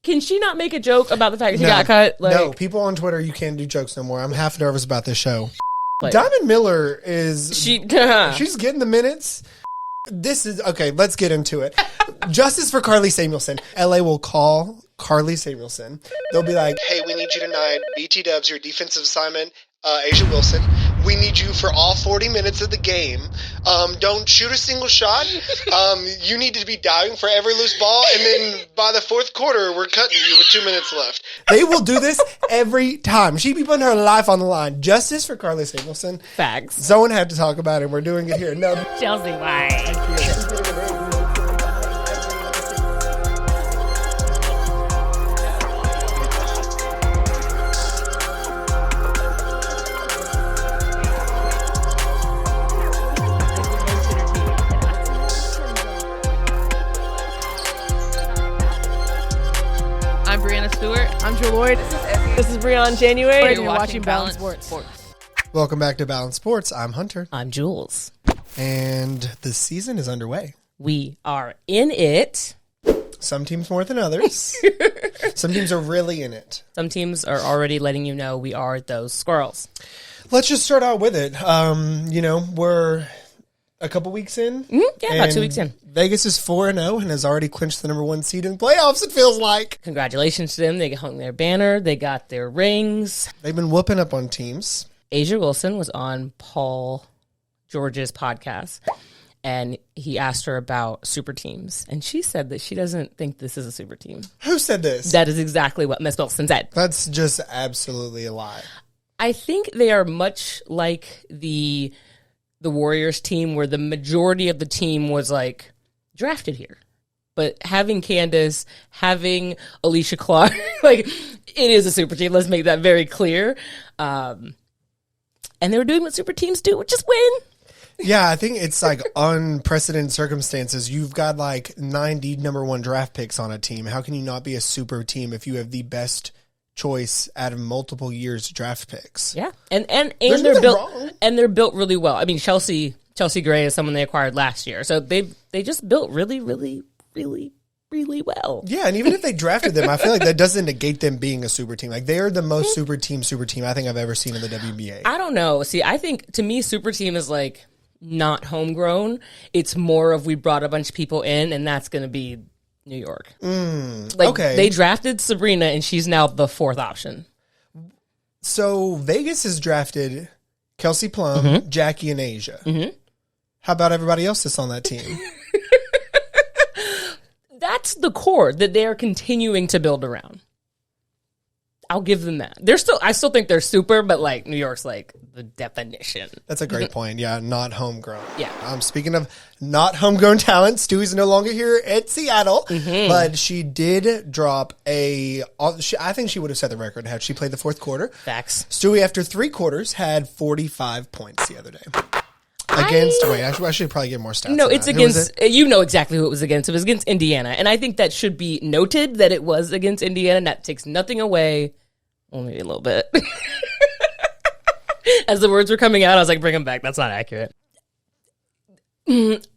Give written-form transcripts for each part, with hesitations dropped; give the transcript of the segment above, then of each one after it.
can she not make a joke about the fact she got cut? Like, no, people on Twitter, you can't do jokes no more. I'm half nervous about this show. Like, Diamond Miller is... she's getting the minutes. This is... Okay, let's get into it. Justice for Karlie Samuelson. LA will call Karlie Samuelson. They'll be like, hey, we need you tonight. BT Dubs, your defensive assignment. Asia Wilson, we need you for all 40 minutes of the game. Don't shoot a single shot. You need to be diving for every loose ball, and then by the fourth quarter, we're cutting you with 2 minutes left. They will do this every time. She'd be putting her life on the line. Justice for Karlie Samuelson. Facts. Someone had to talk about it. We're doing it here. No, Chelsea, why? I'm Breanna Stewart. I'm Jewell Loyd. This is Breanna January. And you're watching Balance Sports. welcome back to Balance Sports. I'm Hunter. I'm Jewelz. And the season is underway. We are in it. Some teams more than others. Some teams are really in it. Some teams are already letting you know we are those squirrels. Let's just start out with it. We're a couple weeks in. Yeah, about 2 weeks in. Vegas is 4-0 and has already clinched the number 1 seed in the playoffs, it feels like. Congratulations to them. They hung their banner. They got their rings. They've been whooping up on teams. A'ja Wilson was on Paul George's podcast, and he asked her about super teams, and she said that she doesn't think this is a super team. Who said this? That is exactly what Miss Wilson said. That's just absolutely a lie. I think they are much like the Warriors team, where the majority of the team was like drafted here. But having Candace, having Alicia Clark, like, it is a super team. Let's make that very clear. And they were doing what super teams do, which is win. Yeah, I think it's like unprecedented circumstances. You've got like 90 number 1 draft picks on a team. How can you not be a super team if you have the best choice out of multiple years draft picks? Yeah, and they're built really well. I mean, Chelsea Gray is someone they acquired last year, so they just built really, really, really, really well. Yeah, and even if they drafted them, I feel like that doesn't negate them being a super team. Like, they are the most super team I think I've ever seen in the WNBA. I don't know. See, I think to me, super team is like not homegrown. It's more of we brought a bunch of people in, and that's going to be New York. Okay. They drafted Sabrina, and she's now the 4th option. So Vegas has drafted Kelsey Plum, Jackie, and A'ja. How about everybody else that's on that team? That's the core that they are continuing to build around. I'll give them that. I still think they're super, but like New York's like the definition. That's a great point. Yeah, not homegrown. Yeah. Speaking of not homegrown talent, Stewie's no longer here at Seattle, but she did drop I think she would have set the record had she played the 4th quarter. Facts. Stewie, after 3 quarters, had 45 points the other day. I should probably get more stats. No, it's against, you know exactly who it was against. It was against Indiana. And I think that should be noted that it was against Indiana. And that takes nothing away, only a little bit. As the words were coming out, I was like, bring them back. That's not accurate.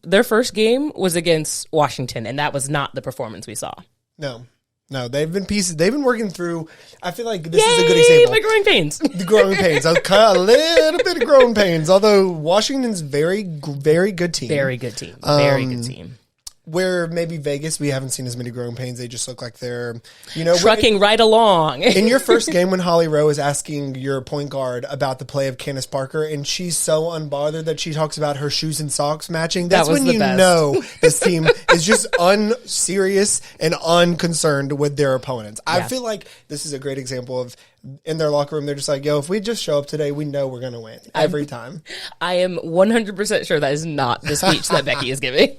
Their first game was against Washington, and that was not the performance we saw. No, they've been working through. I feel like this is a good example. The growing pains. The growing pains. A little bit of growing pains. Although Washington's very, very good team. Very good team. Very good team. Where maybe Vegas, we haven't seen as many growing pains. They just look like they're, trucking right along. In your first game when Holly Rowe is asking your point guard about the play of Candace Parker, and she's so unbothered that she talks about her shoes and socks matching, that's when you know this team is just unserious and unconcerned with their opponents. Yeah. I feel like this is a great example of, in their locker room, they're just like, yo, if we just show up today, we know we're going to win every time. I am 100% sure that is not the speech that Becky is giving.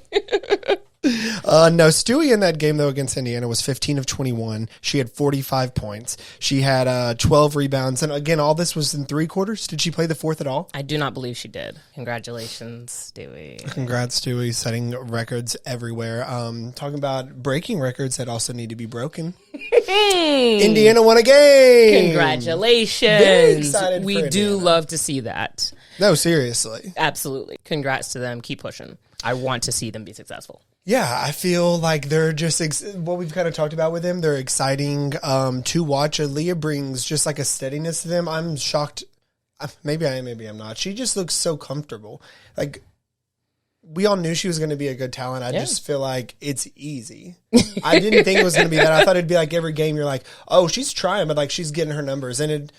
No, Stewie in that game, though, against Indiana was 15 of 21. She had 45 points. She had 12 rebounds. And again, all this was in 3 quarters. Did she play the 4th at all? I do not believe she did. Congratulations, Stewie. Congrats, Stewie, setting records everywhere. Talking about breaking records that also need to be broken. Indiana won a game. Congratulations. Very excited We for do Indiana. love to see that. No, seriously. Absolutely. Congrats to them. Keep pushing. I want to see them be successful. Yeah, I feel like they're just what we've kind of talked about with them. They're exciting to watch. Aaliyah brings just like a steadiness to them. I'm shocked. Maybe I am, maybe I'm not. She just looks so comfortable. Like, we all knew she was going to be a good talent. I just feel like it's easy. I didn't think it was going to be that. I thought it'd be like every game you're like, oh, she's trying, but like she's getting her numbers. And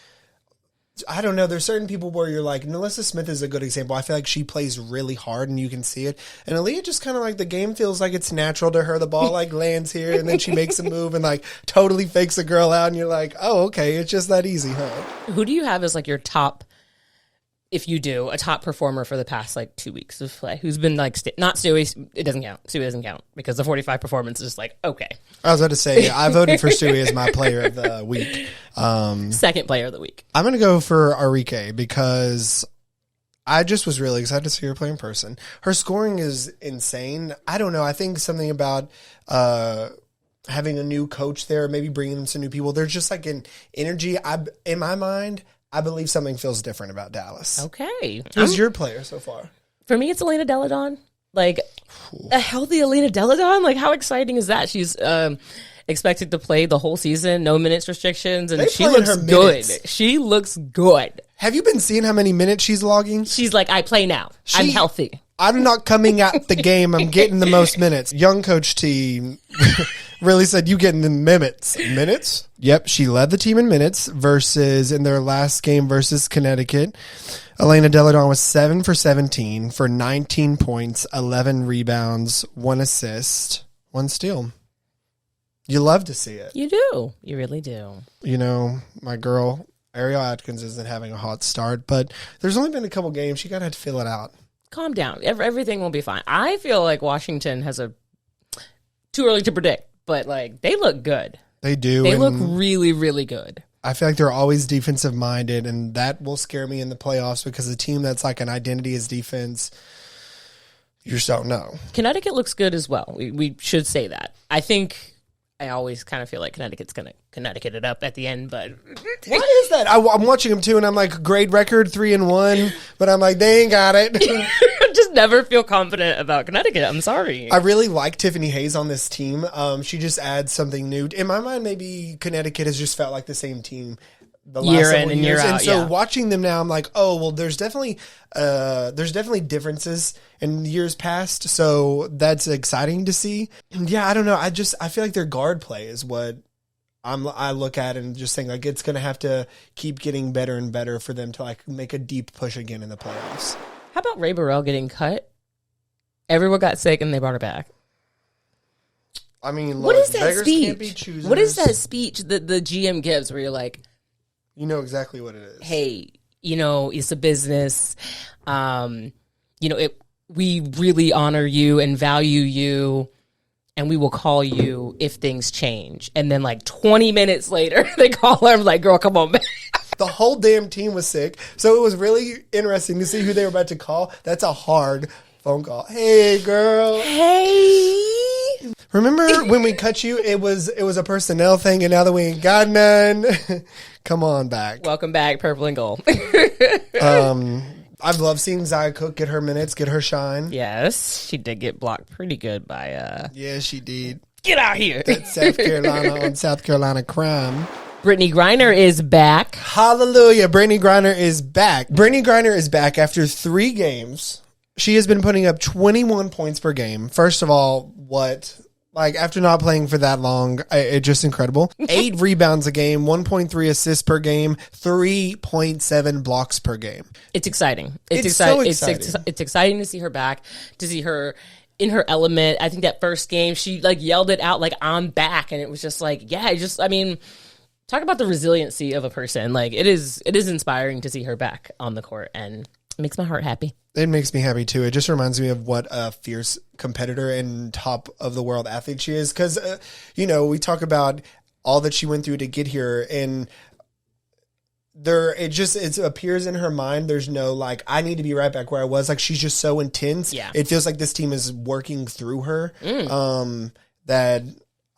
I don't know. There's certain people where you're like, NaLyssa Smith is a good example. I feel like she plays really hard and you can see it. And Aaliyah just kind of like the game feels like it's natural to her. The ball like lands here and then she makes a move and like totally fakes a girl out. And you're like, oh, okay. It's just that easy, huh? Who do you have as like your top, if you do, a top performer for the past like 2 weeks of play? Who's been like, not Stewie, it doesn't count. Stewie doesn't count because the 45 performance is like, okay. I was about to say, I voted for Stewie as my player of the week. Second player of the week. I'm going to go for Arike because I just was really excited to see her play in person. Her scoring is insane. I don't know. I think something about having a new coach there, maybe bringing in some new people. There's just like an energy. In my mind, I believe something feels different about Dallas. Okay. Who's your player so far? For me, it's Elena Della Donne. Like, a healthy Elena Della Donne. Like, how exciting is that? She's expected to play the whole season, no minutes restrictions, and she looks good. She looks good. Have you been seeing how many minutes she's logging? She's like, I play now. I'm healthy. I'm not coming out the game. I'm getting the most minutes. Young Coach T really said, you getting the minutes. Minutes? Yep, she led the team in minutes in their last game versus Connecticut. Elena Della Donne was 7 for 17 for 19 points, 11 rebounds, 1 assist, 1 steal. You love to see it. You do. You really do. You know, my girl, Ariel Atkins, isn't having a hot start, but there's only been a couple games. She got to fill it out. Calm down. Everything will be fine. I feel like Washington has too early to predict, but like they look good. They do. They look really, really good. I feel like they're always defensive minded, and that will scare me in the playoffs because a team that's like an identity is defense, you just don't know. Connecticut looks good as well. We should say that. I always kind of feel like Connecticut's going to Connecticut it up at the end, but... What is that? I'm watching them too, and I'm like, great record, 3-1, but I'm like, they ain't got it. I just never feel confident about Connecticut. I'm sorry. I really like Tiffany Hayes on this team. She just adds something new. In my mind, maybe Connecticut has just felt like the same team the last year in and year out. And so watching them now, I'm like, oh, well, there's definitely differences in years past. So that's exciting to see. Yeah, I don't know. I feel like their guard play is what I look at and just think like it's going to have to keep getting better and better for them to like make a deep push again in the playoffs. How about Ray Burrell getting cut? Everyone got sick and they brought her back. I mean, what is that speech? What is that speech that the GM gives where you're like, you know exactly what it is. Hey, it's a business. We really honor you and value you, and we will call you if things change. And then like 20 minutes later, they call her. I'm like, girl, come on back. The whole damn team was sick. So it was really interesting to see who they were about to call. That's a hard phone call. Hey, girl. Hey. Remember when we cut you, it was a personnel thing, and now that we ain't got none, come on back. Welcome back, purple and gold. I've loved seeing Zia Cooke get her minutes, get her shine. Yes, she did get blocked pretty good by... Yeah, she did. Get out here. That South Carolina crime. Brittany Griner is back. Hallelujah. Brittany Griner is back. Brittany Griner is back after 3 games. She has been putting up 21 points per game. First of all, after not playing for that long, it's just incredible. 8 rebounds a game, 1.3 assists per game, 3.7 blocks per game. It's exciting. It's so exciting. It's exciting to see her back, to see her in her element. I think that first game, she yelled it out like, I'm back. And it was just like, talk about the resiliency of a person. It is inspiring to see her back on the court, and it makes my heart happy. It makes me happy too. It just reminds me of what a fierce competitor and top of the world athlete she is. Because, we talk about all that she went through to get here, and it appears in her mind. There's no I need to be right back where I was. She's just so intense. Yeah. It feels like this team is working through her. That,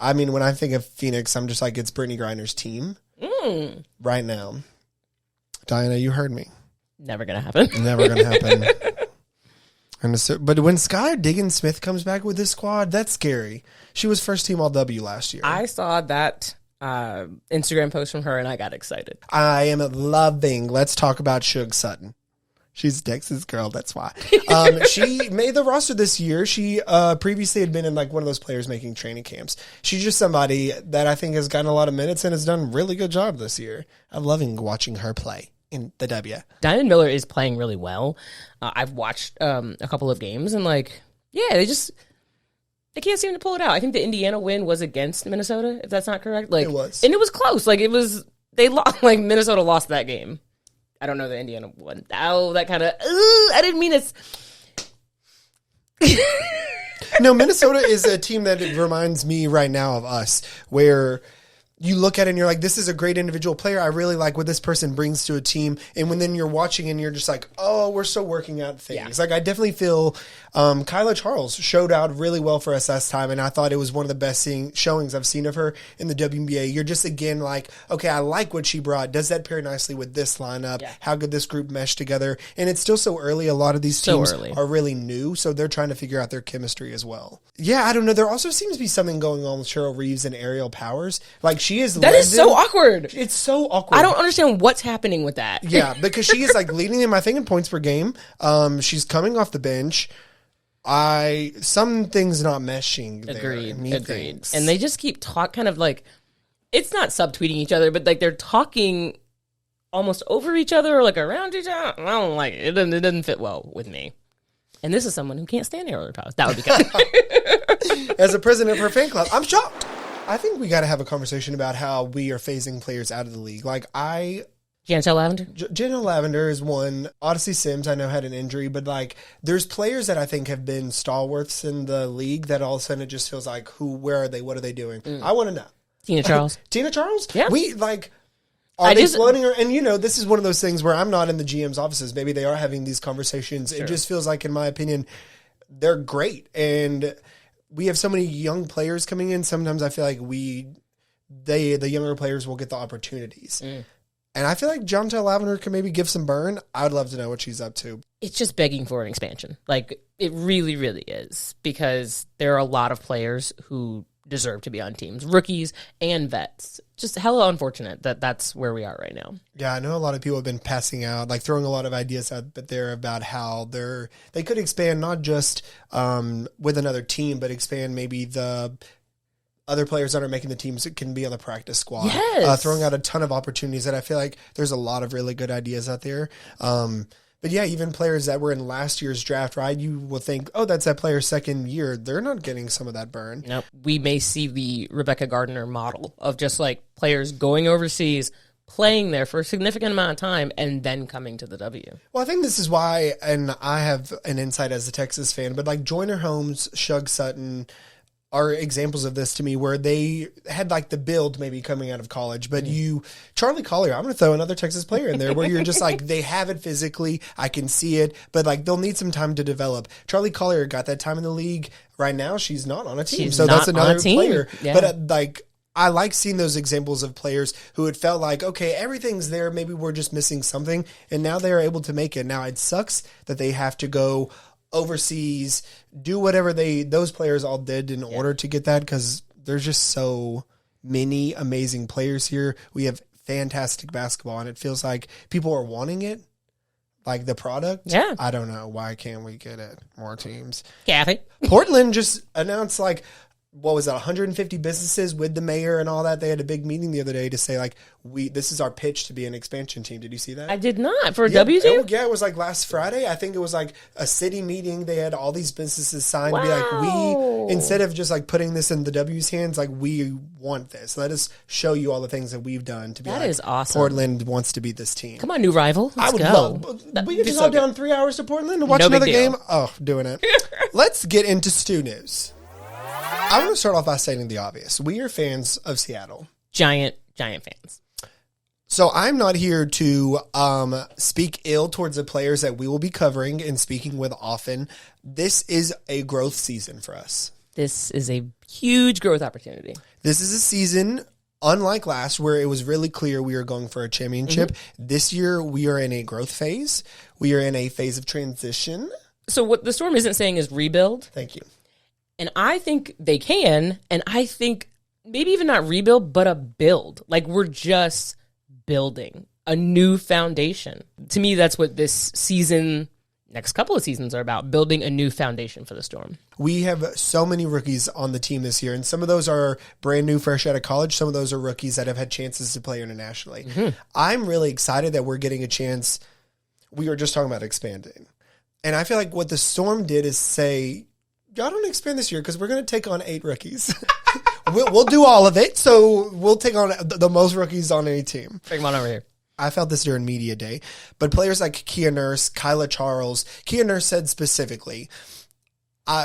I mean, when I think of Phoenix, I'm just like, it's Brittany Griner's team right now. Diana, you heard me. Never gonna happen. Never gonna happen. But when Skylar Diggins-Smith comes back with this squad, that's scary. She was first team All-W last year. I saw that Instagram post from her, and I got excited. I am loving. Let's talk about Suge Sutton. She's Texas girl, that's why. She made the roster this year. She previously had been in like one of those players making training camps. She's just somebody that I think has gotten a lot of minutes and has done a really good job this year. I'm loving watching her play in the W. Diamond Miller is playing really well. I've watched a couple of games and they can't seem to pull it out. I think the Indiana win was against Minnesota, if that's not correct. It was. And it was close. They lost, Minnesota lost that game. I don't know that Indiana won. Oh, that kind of, I didn't mean it. No, Minnesota is a team that reminds me right now of us, where you look at it and you're like, this is a great individual player. I really like what this person brings to a team. And when then you're watching and you're just like, oh, we're still working out things. Yeah. I definitely feel Kyla Charles showed out really well for us last time. And I thought it was one of the best showings I've seen of her in the WNBA. You're just, again, like, okay, I like what she brought. Does that pair nicely with this lineup? Yeah. How could this group mesh together? And it's still so early. A lot of these teams are really new. So they're trying to figure out their chemistry as well. Yeah, I don't know. There also seems to be something going on with Cheryl Reeves and Aerial Powers. She is that is so awkward. It's so awkward. I don't understand what's happening with that. Yeah, because she is leading them, I think, in points per game. She's coming off the bench. Some things not meshing there. Agreed. And they just keep it's not subtweeting each other, but they're talking almost over each other or around each other. I don't like it. It doesn't fit well with me. And this is someone who can't stand Aerial Powers. That would be kind of... As a president of her fan club, I'm shocked. I think we got to have a conversation about how we are phasing players out of the league. Janelle Lavender? Janelle Lavender is one. Odyssey Sims, I know, had an injury, but there's players that I think have been stalwarts in the league that all of a sudden it just feels like, where are they? What are they doing? I want to know. Tina Charles? Tina Charles? Yeah. Are they floating? And, this is one of those things where I'm not in the GM's offices. Maybe they are having these conversations. Sure. It just feels like, in my opinion, they're great. And we have so many young players coming in. Sometimes I feel like the younger players will get the opportunities. And I feel like Janelle Lavender can maybe give some burn. I would love to know what she's up to. It's just begging for an expansion. It really, really is. Because there are a lot of players who deserve to be on teams. Rookies and vets. Just hella unfortunate that that's where we are right now. Yeah, I know a lot of people have been passing out, throwing a lot of ideas out there about how they could expand not just with another team, but expand maybe the other players that are making the teams that can be on the practice squad. Yes. Throwing out a ton of opportunities that I feel like there's a lot of really good ideas out there. But yeah, even players that were in last year's draft, right? You will think, oh, that's that player's second year. They're not getting some of that burn. Nope. We may see the Rebecca Gardner model of just players going overseas, playing there for a significant amount of time, and then coming to the W. Well, I think this is why, and I have an insight as a Texas fan, but Joyner Holmes, Suge Sutton are examples of this to me, where they had the build maybe coming out of college, but Charlie Collier, I'm going to throw another Texas player in there where you're just they have it physically, I can see it, but they'll need some time to develop. Charlie Collier got that time in the league. Right now, she's not on a team, so that's another player. Yeah. But I like seeing those examples of players who it felt okay, everything's there, maybe we're just missing something, and now they are able to make it. Now, it sucks that they have to go overseas, do whatever those players all did in order to get that, because there's just so many amazing players here. We have fantastic basketball, and it feels like people are wanting it, the product. Yeah. I don't know. Why can't we get it? More teams. Kathy. Portland just announced what was that, 150 businesses with the mayor and all that. They had a big meeting the other day to say, this is our pitch to be an expansion team. Did you see that? I did not. For a W team? Yeah, it was last Friday. I think it was a city meeting. They had all these businesses signed to be we, instead of just putting this in the W's hands, we want this. Let us show you all the things that we've done to be that is awesome. Portland wants to be this team. Come on, new rival. I would love. We could just hop down 3 hours to Portland and watch another game. Oh, doing it. Let's get into Stu News. I want to start off by stating the obvious. We are fans of Seattle. Giant fans. So I'm not here to speak ill towards the players that we will be covering and speaking with often. This is a growth season for us. This is a huge growth opportunity. This is a season, unlike last, where it was really clear we were going for a championship. Mm-hmm. This year, we are in a growth phase. We are in a phase of transition. So what the Storm isn't saying is rebuild. Thank you. And I think they can, and I think maybe even not rebuild, but a build. Like, we're just building a new foundation. To me, that's what this season, next couple of seasons are about, building a new foundation for the Storm. We have so many rookies on the team this year, and some of those are brand new, fresh out of college. Some of those are rookies that have had chances to play internationally. Mm-hmm. I'm really excited that we're getting a chance. We were just talking about expanding. And I feel like what the Storm did is say, y'all don't expand this year because we're going to take on 8 rookies. we'll do all of it. So we'll take on the most rookies on any team. Bring them on over here. I felt this during media day, but players like Kia Nurse, Kyla Charles, Kia Nurse said specifically,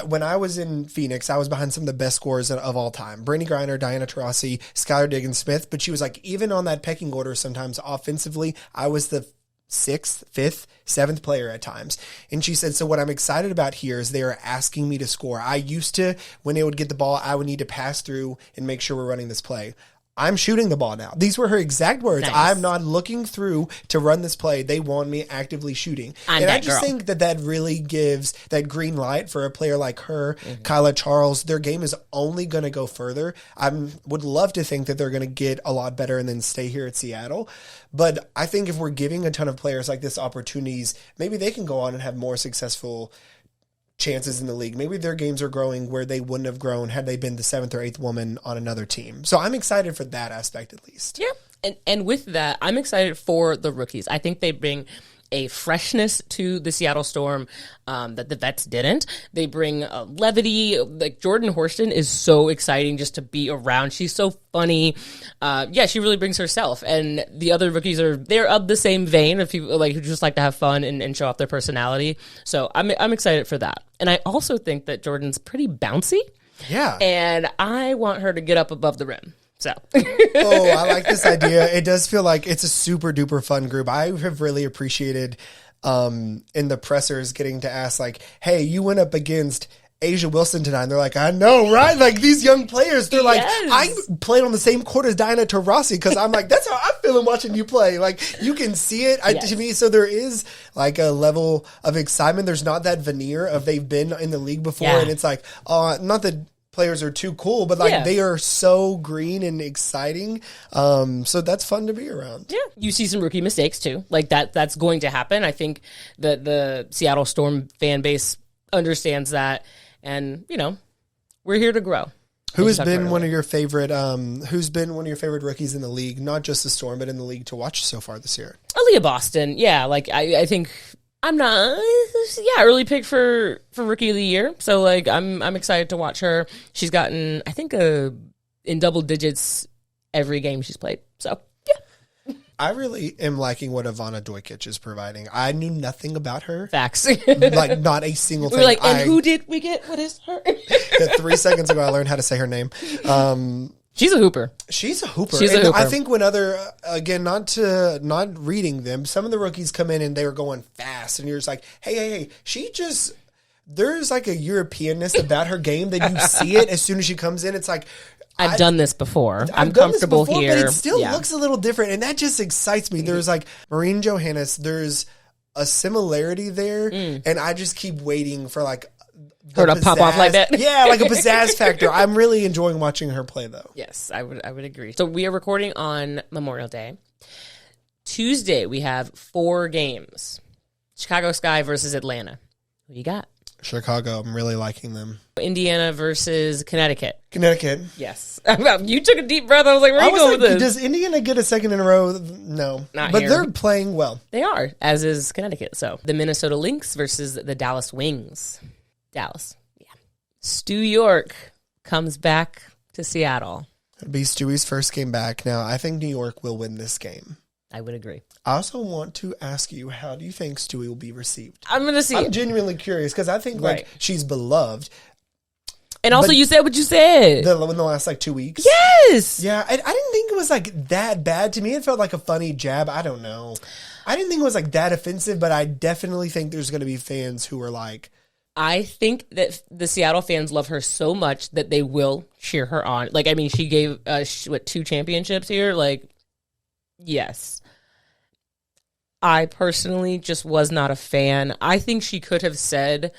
when I was in Phoenix, I was behind some of the best scorers of all time. Brittany Griner, Diana Taurasi, Skylar Diggins-Smith. But she was like, even on that pecking order, sometimes offensively, I was the 6th, 5th, 7th player at times. And she said, so what I'm excited about here is they are asking me to score. I used to, when they would get the ball, I would need to pass through and make sure we're running this play. I'm shooting the ball now. These were her exact words. Nice. I'm not looking through to run this play. They want me actively shooting. I just think that really gives that green light for a player like her, Kyla Charles. Their game is only going to go further. I would love to think that they're going to get a lot better and then stay here at Seattle. But I think if we're giving a ton of players like this opportunities, maybe they can go on and have more successful chances in the league. Maybe their games are growing where they wouldn't have grown had they been the 7th or 8th woman on another team. So I'm excited for that aspect at least. Yeah. And with that, I'm excited for the rookies. I think they bring a freshness to the Seattle Storm that the vets didn't. They bring a levity. Like, Jordan Horston is so exciting just to be around. She's so funny. She really brings herself. And the other rookies they're of the same vein of people like who just like to have fun and show off their personality. So I'm excited for that. And I also think that Jordan's pretty bouncy. Yeah. And I want her to get up above the rim. So. I like this idea. It does feel like it's a super duper fun group. I have really appreciated in the pressers getting to ask, like, hey, you went up against Asia Wilson tonight. And they're like, I know, right? Like, these young players, they're like, I played on the same court as Diana Taurasi because I'm like, that's how I'm feeling watching you play. Like, you can see it to me. So there is like a level of excitement. There's not that veneer of they've been in the league before. And it's like, not that players are too cool, but like they are so green and exciting. So that's fun to be around. Yeah. You see some rookie mistakes too. Like that's going to happen. I think that the Seattle Storm fan base understands that, and we're here to grow. Who's been one of your favorite rookies in the league, not just the Storm, but in the league to watch so far this year? Aaliyah Boston. Yeah, like I think I'm not, early pick for Rookie of the Year. So, like, I'm excited to watch her. She's gotten, I think, in double digits every game she's played. So, yeah. I really am liking what Ivana Dojkic is providing. I knew nothing about her. Facts. Like, not a single thing. We're like, and who did we get? What is her? 3 seconds ago, I learned how to say her name. She's a hooper. She's a hooper. I think when not reading them, some of the rookies come in and they were going fast, and you're just like, hey, there's like a Europeanness about her game that you see it as soon as she comes in. It's like, I've done this before. I'm comfortable here. But it still looks a little different, and that just excites me. There's like Maureen Johannes, there's a similarity there, and I just keep waiting for like her to pop off like that. Yeah, like a pizzazz factor. I'm really enjoying watching her play, though. Yes, I would agree. So we are recording on Memorial Day. Tuesday, we have 4 games. Chicago Sky versus Atlanta. Who you got? Chicago. I'm really liking them. Indiana versus Connecticut. Yes. You took a deep breath. I was like, where are you going with this? Does Indiana get a second in a row? No. Not but here. They're playing well. They are, as is Connecticut. So the Minnesota Lynx versus the Dallas Wings. Dallas. Yeah. Stu York comes back to Seattle. It'll be Stewie's first game back. Now, I think New York will win this game. I would agree. I also want to ask you, how do you think Stewie will be received? I'm going to see. I'm genuinely curious because I think she's beloved. And also, you said what you said. In the last 2 weeks. Yes. Yeah, I didn't think it was that bad. To me, it felt like a funny jab. I don't know. I didn't think it was that offensive, but I definitely think there's going to be fans who are like, I think that the Seattle fans love her so much that they will cheer her on. She gave 2 championships here. Yes. I personally just was not a fan. I think she could have said,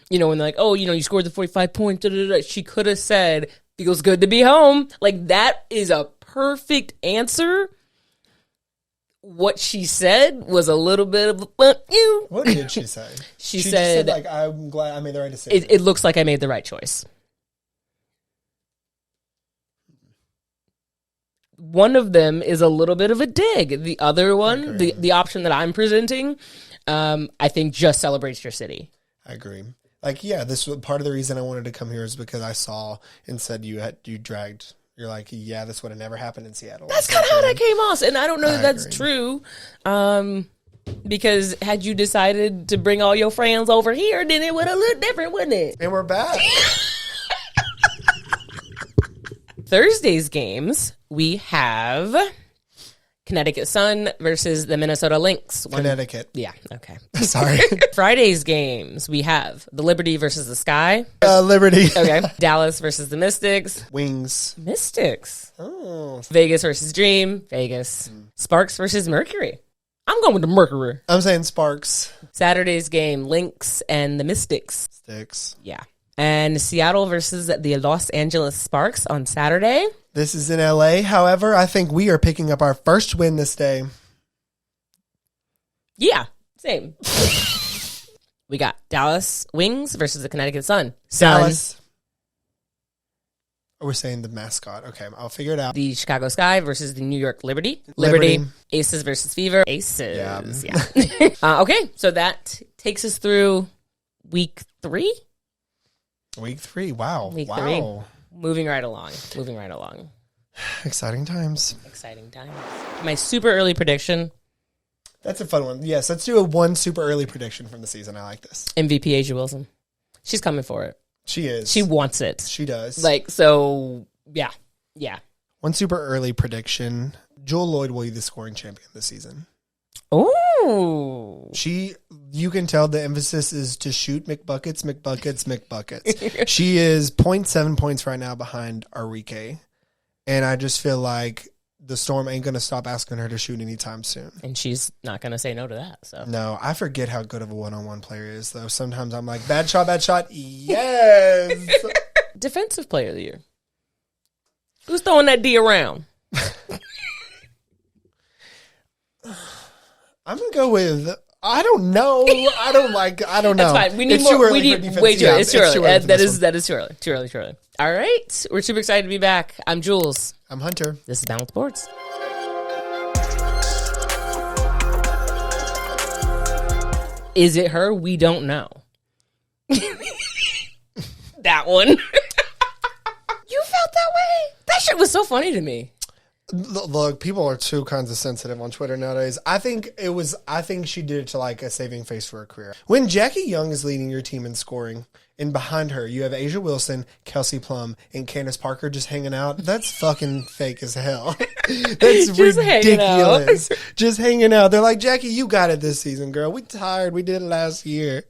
when they're like, oh, you scored the 45 points, she could have said, feels good to be home. Like, that is a perfect answer. What she said was a little bit of you. What did she say? She said, just said, I'm glad I made the right decision. It looks like I made the right choice. One of them is a little bit of a dig. The other one, the option that I'm presenting, I think just celebrates your city. I agree. This was part of the reason I wanted to come here is because I saw and said you dragged. You're like, yeah, this would have never happened in Seattle. That's kind of how that came off, and I don't know that that's true. Because had you decided to bring all your friends over here, then it would have looked different, wouldn't it? And we're back. Thursday's games, we have Connecticut Sun versus the Minnesota Lynx. Connecticut. Yeah, okay. Sorry. Friday's games, we have the Liberty versus the Sky. Liberty. Okay. Dallas versus the Mystics. Wings. Mystics. Oh. Vegas versus Dream. Vegas. Sparks versus Mercury. I'm going with the Mercury. I'm saying Sparks. Saturday's game, Lynx and the Mystics. Sticks. Yeah. And Seattle versus the Los Angeles Sparks on Saturday. This is in LA. However, I think we are picking up our first win this day. Yeah, same. We got Dallas Wings versus the Connecticut Sun. Dallas. We're saying the mascot. Okay, I'll figure it out. The Chicago Sky versus the New York Liberty. Liberty. Aces versus Fever. Aces. Yeah. Okay, so that takes us through week 3. Week 3. Wow. Week 3. Moving right along. Exciting times. My super early prediction. That's a fun one. Yes, let's do one super early prediction from the season. I like this. MVP A'ja Wilson. She's coming for it. She is. She wants it. She does. Yeah. One super early prediction. Jewell Loyd will be the scoring champion this season. Oh. You can tell the emphasis is to shoot McBuckets. She is 0.7 points right now behind Arike. And I just feel like the Storm ain't going to stop asking her to shoot anytime soon. And she's not going to say no to that. So no, I forget how good of a one-on-one player is, though. Sometimes I'm like, bad shot. Yes. Defensive player of the year. Who's throwing that D around? I'm going to go with, I don't know. I don't know. That's fine. We need more. It's too early. That is too early. Too early. All right. We're super excited to be back. I'm Jewelz. I'm Hunter. This is Balanced Sports. Is it her? We don't know. That one. You felt that way? That shit was so funny to me. Look, people are two kinds of sensitive on Twitter nowadays. I think she did it to like a saving face for her career. When Jackie Young is leading your team in scoring, and behind her you have A'ja Wilson, Kelsey Plum, and Candace Parker just hanging out, that's fucking fake as hell. That's just ridiculous. Just hanging out. They're like, Jackie, you got it this season, girl. We tired. We did it last year.